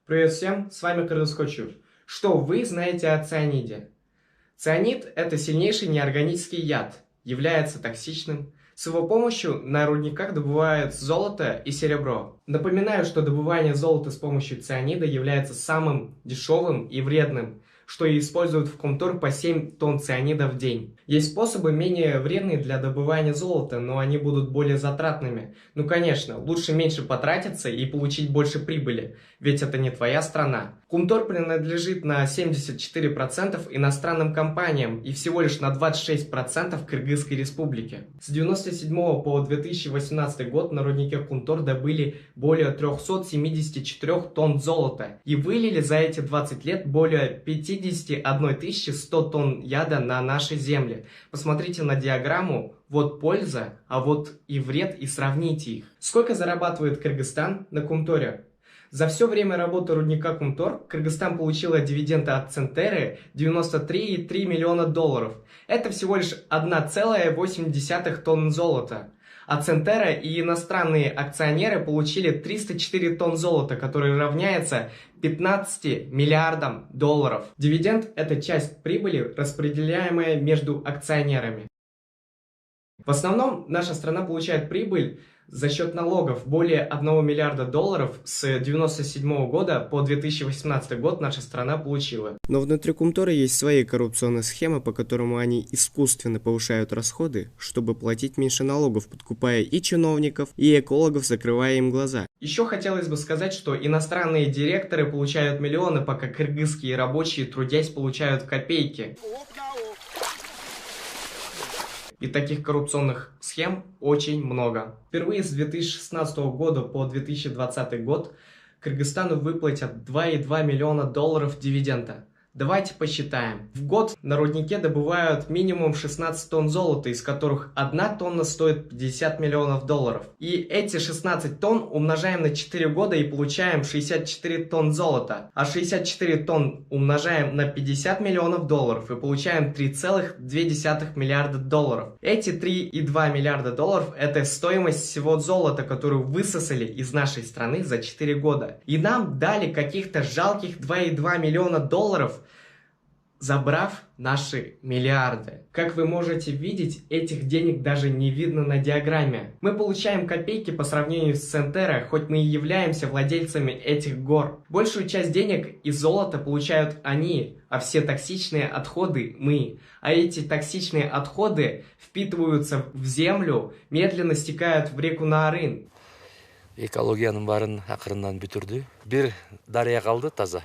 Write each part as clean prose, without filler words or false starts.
Привет всем, с вами Кыргыз Кочур. Что вы знаете о цианиде? Цианид – это сильнейший неорганический яд, является токсичным. С его помощью на рудниках добывают золото и серебро. Напоминаю, что добывание золота с помощью цианида является самым дешевым и вредным, что и используют в Кумтор по 7 тонн цианида в день. Есть способы менее вредные для добывания золота, но они будут более затратными. Ну конечно, лучше меньше потратиться и получить больше прибыли, ведь это не твоя страна. Кумтор принадлежит на 74% иностранным компаниям и всего лишь на 26% Кыргызской республике. С 1997 по 2018 год на руднике Кумтор добыли более 374 тонн золота и вылили за эти 20 лет более 51 100 тонн яда на нашей земле. Посмотрите на диаграмму, вот польза, а вот и вред, и сравните их. Сколько зарабатывает Кыргызстан на Кумторе? За все время работы рудника Кумтор Кыргызстан получила дивиденды от Центеры 93,3 миллиона долларов. Это всего лишь 1,8 тонн золота. А Центера и иностранные акционеры получили 304 тонн золота, который равняется 15 миллиардам долларов. Дивиденд – это часть прибыли, распределяемая между акционерами. В основном наша страна получает прибыль за счет налогов. Более 1 миллиарда долларов с 1997 года по 2018 год наша страна получила. Но внутри Кумтора есть свои коррупционные схемы, по которым они искусственно повышают расходы, чтобы платить меньше налогов, подкупая и чиновников, и экологов, закрывая им глаза. Еще хотелось бы сказать, что иностранные директоры получают миллионы, пока кыргызские рабочие, трудясь, получают копейки. И таких коррупционных схем очень много. Впервые с 2016 года по 2020 год Кыргызстану выплатят 2,2 миллиона долларов дивиденда. Давайте посчитаем. В год на руднике добывают минимум 16 тонн золота, из которых 1 тонна стоит 50 миллионов долларов. И эти 16 тонн умножаем на 4 года и получаем 64 тонн золота. А 64 тонн умножаем на 50 миллионов долларов и получаем 3,2 миллиарда долларов. Эти 3,2 миллиарда долларов – это стоимость всего золота, которую высосали из нашей страны за 4 года. И нам дали каких-то жалких 2,2 миллиона долларов, забрав наши миллиарды. Как вы можете видеть, этих денег даже не видно на диаграмме. Мы получаем копейки по сравнению с Центера, хоть мы и являемся владельцами этих гор. Большую часть денег и золота получают они, а все токсичные отходы мы. А эти токсичные отходы впитываются в землю, медленно стекают в реку Нарын. Экологиянын барын акырындан бүтүрдү. Бир дарыя калды таза.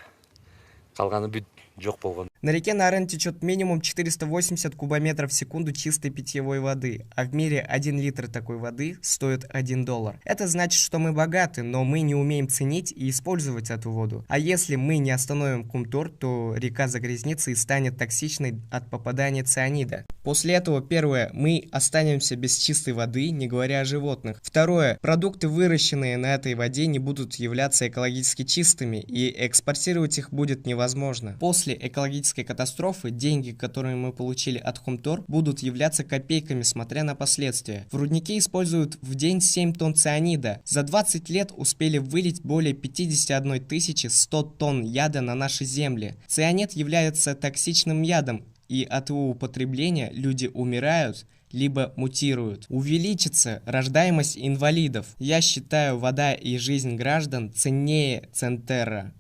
Калганы бүт жок болгон. На реке Нарын течет минимум 480 кубометров в секунду чистой питьевой воды, а в мире 1 литр такой воды стоит $1. Это значит, что мы богаты, но мы не умеем ценить и использовать эту воду. А если мы не остановим Кумтор, то река загрязнится и станет токсичной от попадания цианида. После этого, первое, мы останемся без чистой воды, не говоря о животных. Второе, продукты, выращенные на этой воде, не будут являться экологически чистыми, и экспортировать их будет невозможно. После экологической катастрофы деньги, которые мы получили от Кумтор, будут являться копейками, смотря на последствия. В руднике используют в день 7 тонн цианида. За 20 лет успели вылить более 51 100 тонн яда на наши земли. Цианид является токсичным ядом, и от его употребления люди умирают, либо мутируют. Увеличится рождаемость инвалидов. Я считаю, вода и жизнь граждан ценнее Центера.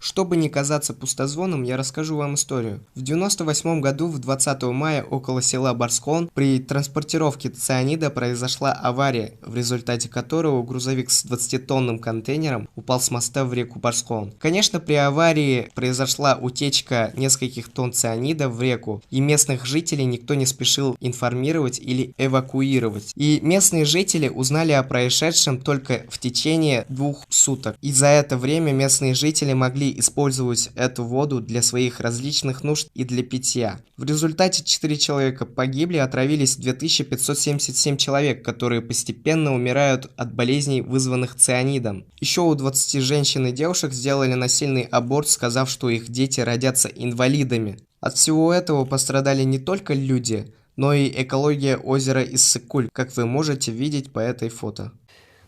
Чтобы не казаться пустозвоном, я расскажу вам историю. В 1998 году, в 20 мая, около села Барскон, при транспортировке цианида произошла авария, в результате которого грузовик с 20-тонным контейнером упал с моста в реку Барскон. Конечно, при аварии произошла утечка нескольких тонн цианида в реку, и местных жителей никто не спешил информировать или эвакуировать. И местные жители узнали о происшедшем только в течение 2 суток. И за это время местные жители могли использовать эту воду для своих различных нужд и для питья. В результате 4 человека погибли, отравились 2577 человек, которые постепенно умирают от болезней, вызванных цианидом. Еще у 20 женщин и девушек сделали насильный аборт, сказав, что их дети родятся инвалидами. От всего этого пострадали не только люди, но и экология озера Иссык-Куль, как вы можете видеть по этой фото.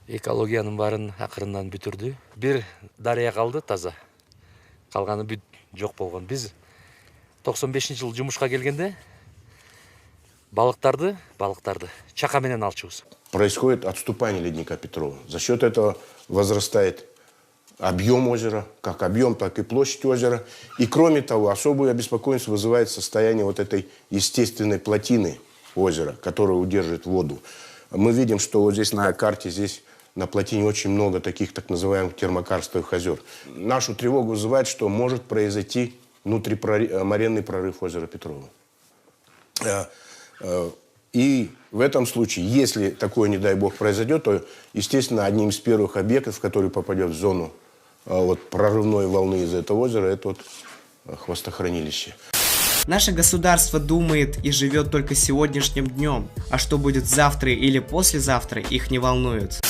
Экологиянын баарын акырындан бүтүрдү. Бир дарыя калды таза. Калганы бүт жок болгон. Биз 95-жылы жумушка келгенде балыктарды чака менен алчубуз. Происходит отступание ледника Петрова. За счет этого возрастает объем озера, как объем, так и площадь озера. И кроме того, особую обеспокоенность вызывает состояние вот этой естественной плотины озера, которая удерживает воду. Мы видим, что вот здесь на карте, здесь на плотине очень много таких так называемых термокарстовых озер. Нашу тревогу вызывает, что может произойти внутриморенный прорыв озера Петрова. И в этом случае, если такое, не дай бог, произойдет, то, естественно, одним из первых объектов, который попадет в зону прорывной волны из этого озера, это хвостохранилище. Наше государство думает и живет только сегодняшним днем, а что будет завтра или послезавтра, их не волнует.